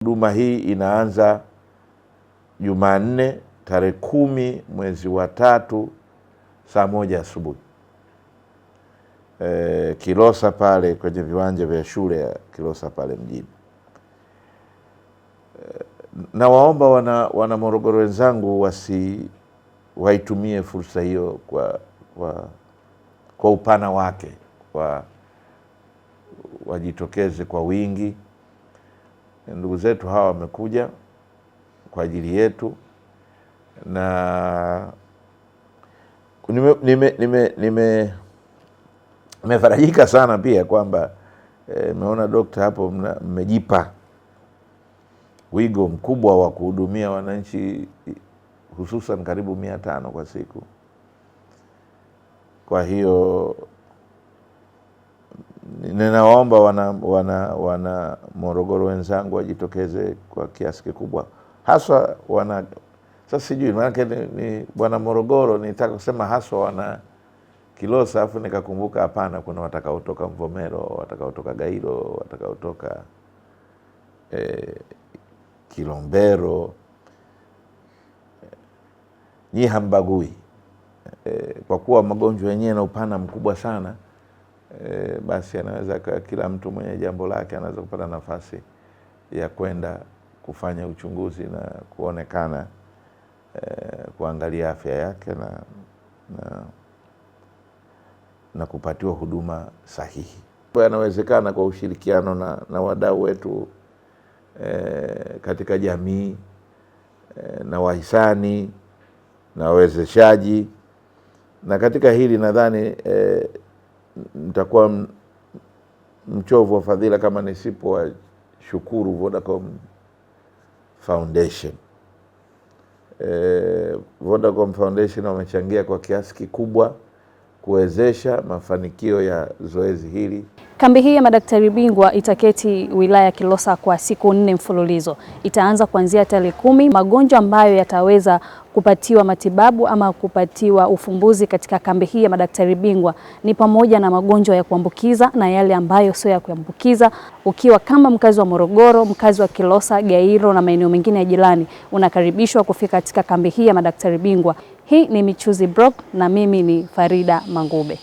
Huduma hii inaanza Jumanne tarehe 10 mwezi wa 3 saa 1 asubuhi. Kilosa pale kwenye viwanja vya shule ya Kilosa pale mjini. Na waomba wana Morogoro wenzangu waitumie fursa hiyo kwa upana wake, wajitokeze kwa wingi. Ndugu zetu hawa wamekuja kwa ajili yetu, na nimefarajika sana pia kwamba nimeona dokta hapo mmejipa wigo mkubwa wa kuhudumia wananchi, hususan karibu 500 kwa siku. Kwa hiyo ninawaomba wana Morogoro wenzangu wajitokeze kwa kiasi kikubwa, haswa sasa sijui maana ni bwana Morogoro, nitaka kusema haswa wana Kilosa, afu nikakumbuka hapana, kuna watakaotoka Mvomero, watakaotoka Gairo, watakaotoka Kilombero. Nyi hambagui, kwa kuwa magonjwa yenyewe na upana mkubwa sana. Basi anaweza kila mtu mwenye jambo lake anaweza kupata nafasi ya kwenda kufanya uchunguzi na kuonekana, kuangalia afya yake na kupatiwa huduma sahihi. Yanawezekana kwa ushirikiano na wadau wetu katika jamii, na wahisani na wawezeshaji. Na katika hili nadhani mtakuwa mchovu wa fadhila kama nisipo wa shukuru Vodacom Foundation. Vodacom Foundation wamechangia kwa kiasi kikubwa kuwezesha mafanikio ya zoezi hili. Kambi hii ya madaktari bingwa itaketi wilaya ya Kilosa kwa siku 4 mfululizo. Itaanza kuanzia tarehe 10. Magonjwa ambayo yataweza kupatiwa matibabu ama kupatiwa ufumbuzi katika kambi hii ya madaktari bingwa ni pamoja na magonjwa ya kuambukiza na yale ambayo sio ya kuambukiza. Ukiwa kama mkazi wa Morogoro, mkazi wa Kilosa, Gairo na maeneo mengine ya jirani, unakaribishwa kufika katika kambi hii ya madaktari bingwa. Hii ni Michuzi Blog na mimi ni Farida Mangube.